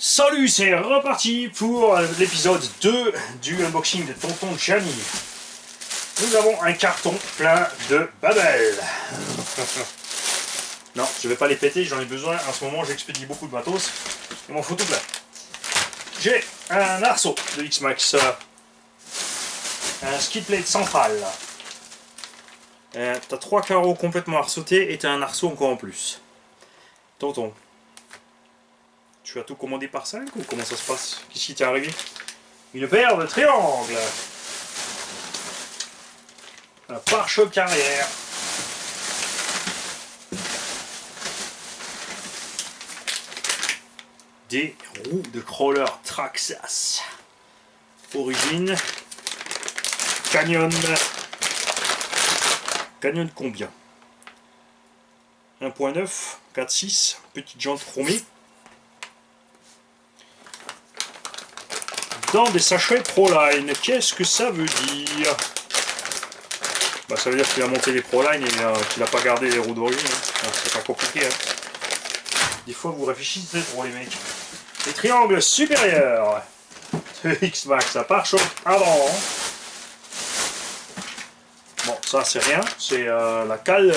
Salut, c'est reparti pour l'épisode 2 du unboxing de Tonton Gianni. Nous avons un carton plein de babel. Non, je vais pas les péter, j'en ai besoin. En ce moment, j'expédie beaucoup de matos. Il m'en faut tout plein. J'ai un arceau de X-Max, un skid plate central. T'as 3 carreaux complètement arceautés et t'as un arceau encore en plus. Tonton, tu as tout commandé par 5 ou comment ça se passe? Qu'est-ce qui t'est arrivé? Une paire de triangles. Un pare-choc arrière. Des roues de crawler Traxxas. Origine. Canyon. Canyon combien? 1.9, 4.6, petite jante chromée. Dans des sachets Proline. Qu'est-ce que ça veut dire? Bah, ça veut dire qu'il a monté les Proline et qu'il n'a pas gardé les roues d'origine. Hein. C'est pas compliqué. Hein. Des fois vous réfléchissez trop les mecs. Les triangles supérieurs de X-Max à pare-choc avant. Bon, ça c'est rien. C'est la cale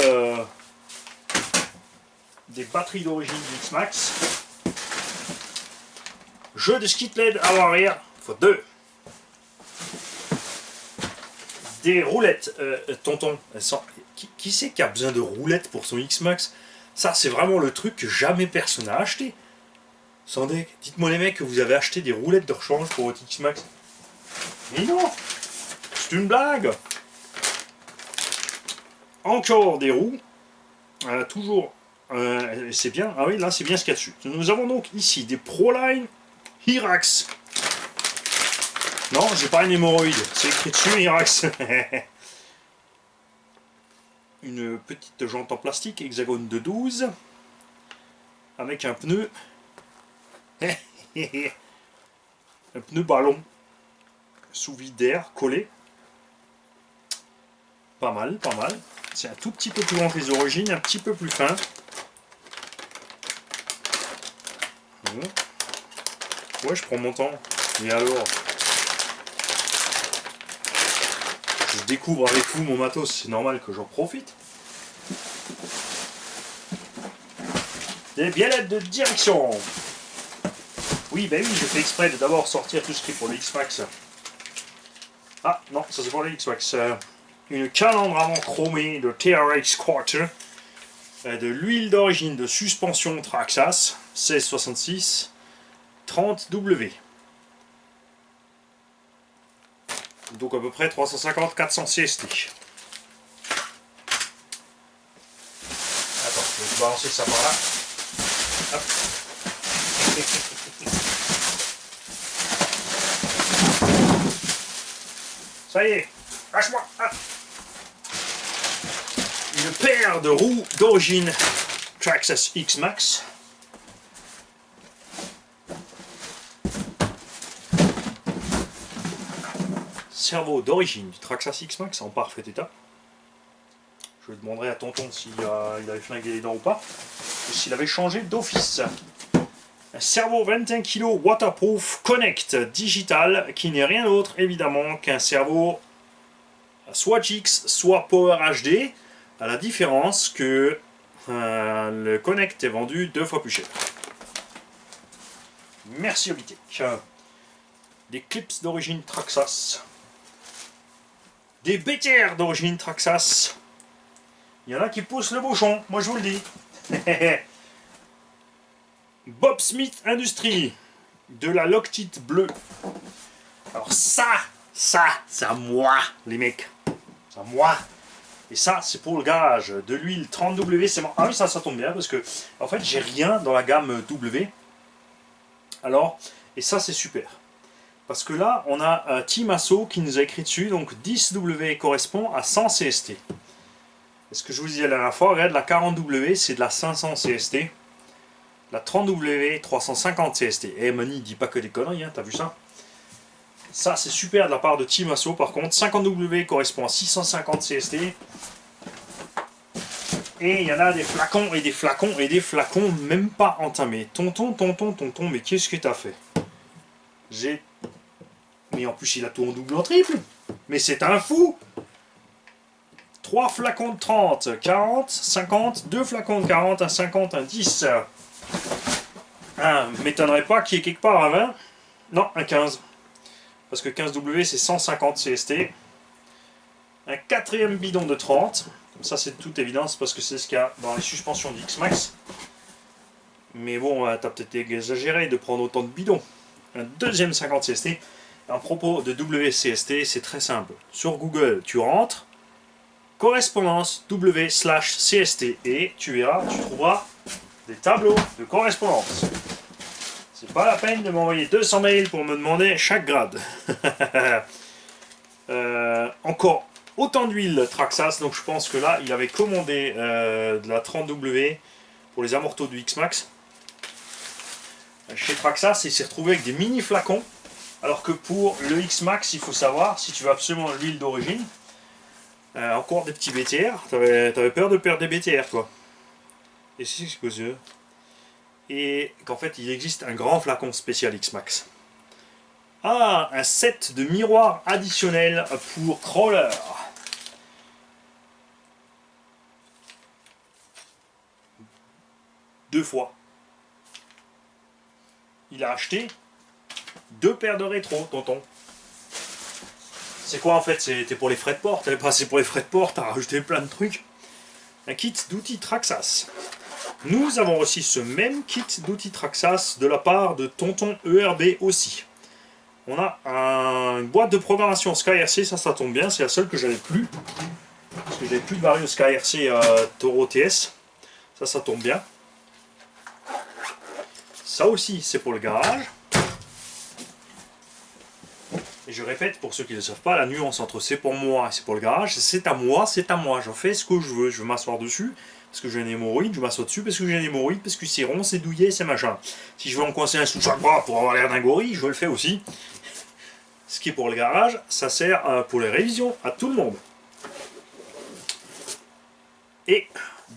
des batteries d'origine du X-Max. Jeu de skid LED avant-arrière. Faut 2. Des roulettes, tonton. Qui c'est qui a besoin de roulettes pour son X-Max? Ça, c'est vraiment le truc que jamais personne n'a acheté. Sandek, dites-moi les mecs que vous avez acheté des roulettes de rechange pour votre X-Max. Mais non, c'est une blague. Encore des roues. Toujours, c'est bien. Ah oui, là, c'est bien ce qu'il y a dessus. Nous avons donc ici des Proline Hirax. Non, j'ai pas une hémorroïde, c'est écrit dessus Hirax. Une petite jante en plastique, hexagone de 12, avec un pneu. Un pneu ballon sous vide d'air collé. Pas mal, pas mal. C'est un tout petit peu plus grand que les origines, un petit peu plus fin. Ouais, je prends mon temps. Et alors? Je découvre avec vous mon matos, c'est normal que j'en profite. Des biellettes de direction. Oui, ben oui, je fais exprès de d'abord sortir tout ce qui est pour le X-Max. Ah, non, ça c'est pour le X-Max. Une calandre avant chromée de TRX Quarter. De l'huile d'origine de suspension Traxxas 1666 30W. Donc à peu près 350-400 CST. Attends, je vais balancer ça par là. Hop. Ça y est, lâche-moi. Une paire de roues d'origine Traxxas X-Max. Cerveau d'origine du Traxxas X-Max en parfait état. Je demanderai à tonton s'il avait flingué les dents ou pas, ou s'il avait changé d'office. Un cerveau 21 kg waterproof Connect digital qui n'est rien d'autre évidemment qu'un cerveau soit GX soit Power HD, à la différence que le Connect est vendu 2 fois plus cher. Merci Obitech. Des clips d'origine Traxxas. Des bétières d'origine Traxxas. Il y en a qui poussent le bouchon, moi je vous le dis. Bob Smith Industries. De la Loctite bleue. Alors ça, c'est à moi, les mecs. C'est à moi. Et ça, c'est pour le garage. De l'huile 30W, c'est moi. Ah oui, ça tombe bien parce que, en fait, j'ai rien dans la gamme W. Alors, et ça, c'est super. Parce que là, on a Team Asso qui nous a écrit dessus, donc 10W correspond à 100 CST. Et ce que je vous disais la dernière fois, regarde, la 40W, c'est de la 500 CST. La 30W, 350 CST. Eh, Mani, dis pas que des conneries, hein, t'as vu ça? Ça, c'est super de la part de Team Asso. Par contre, 50W correspond à 650 CST. Et il y en a des flacons et des flacons et des flacons même pas entamés. Tonton, mais qu'est-ce que t'as fait? Mais en plus il a tout en double en triple. Mais c'est un fou. 3 flacons de 30, 40, 50, 2 flacons de 40, un 50, un 10. M'étonnerait pas qu'il y ait quelque part un 20. Non, un 15. Parce que 15W c'est 150 CST. Un quatrième bidon de 30. Ça c'est de toute évidence parce que c'est ce qu'il y a dans les suspensions du X-Max. Mais bon, t'as peut-être exagéré de prendre autant de bidons. Un deuxième 50 CST. À propos de WCST, c'est très simple. Sur Google, tu rentres correspondance W/CST et tu verras, tu trouveras des tableaux de correspondance. C'est pas la peine de m'envoyer 200 mails pour me demander chaque grade. Encore autant d'huile Traxxas, donc je pense que là il avait commandé de la 30W pour les amortos du X-Max chez Traxxas et il s'est retrouvé avec des mini flacons, alors que pour le X-Max il faut savoir, si tu veux absolument l'huile d'origine, encore des petits BTR, t'avais peur de perdre des BTR toi. Et c'est ce que c'est. Et qu'en fait il existe un grand flacon spécial X-Max. Ah, un set de miroirs additionnels pour crawler. Deux fois. Il a acheté 2 paires de rétro, tonton. C'est quoi en fait? C'était pour les frais de port. T'avais pas assez pour les frais de port, t'as rajouté plein de trucs. Un kit d'outils Traxxas. Nous avons reçu ce même kit d'outils Traxxas de la part de tonton ERB aussi. On a une boîte de programmation SkyRC, ça tombe bien, c'est la seule que j'avais plus. Parce que j'avais plus de Vario SkyRC Toro TS. Ça tombe bien. Ça aussi, c'est pour le garage. Et je répète, pour ceux qui ne le savent pas, la nuance entre c'est pour moi et c'est pour le garage, c'est à moi, j'en fais ce que je veux. Je veux m'asseoir dessus, parce que j'ai une hémorroïde, je m'assois dessus parce que j'ai une hémorroïde, parce que c'est rond, c'est douillet, c'est machin. Si je veux en coincer un sous chaque bras pour avoir l'air d'un gorille, je le fais aussi. Ce qui est pour le garage, ça sert pour les révisions à tout le monde. Et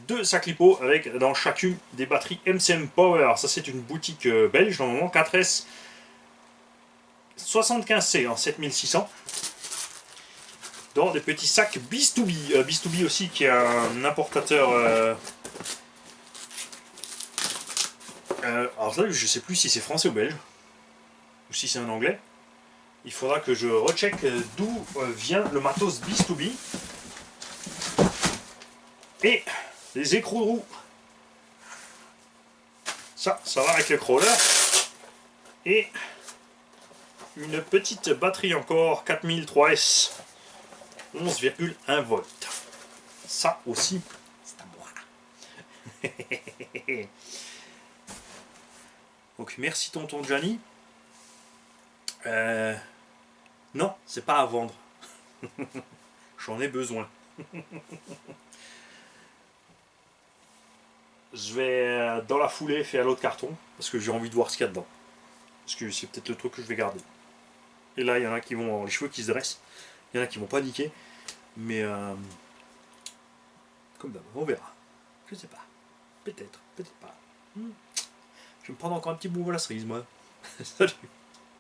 2 sacs lipo avec dans chacune des batteries MCM Power. Ça c'est une boutique belge, normalement 4S 75C en 7600. Dans des petits sacs Beast2B. Beast2B aussi qui est un importateur. Alors là je sais plus si c'est français ou belge. Ou si c'est un anglais. Il faudra que je recheck d'où vient le matos Beast2B. Et les écrous de roue. Ça va avec le crawler. Et une petite batterie encore 4003S 11,1 volts. Ça aussi, c'est à moi. Donc merci tonton Gianni. Non, c'est pas à vendre. J'en ai besoin. Je vais dans la foulée faire l'autre carton parce que j'ai envie de voir ce qu'il y a dedans. Parce que c'est peut-être le truc que je vais garder. Et là, il y en a qui vont avoir les cheveux qui se dressent. Il y en a qui vont pas niquer. Mais comme d'hab, on verra. Je sais pas. Peut-être, peut-être pas. Je vais me prendre encore un petit bout à la cerise, moi. Salut.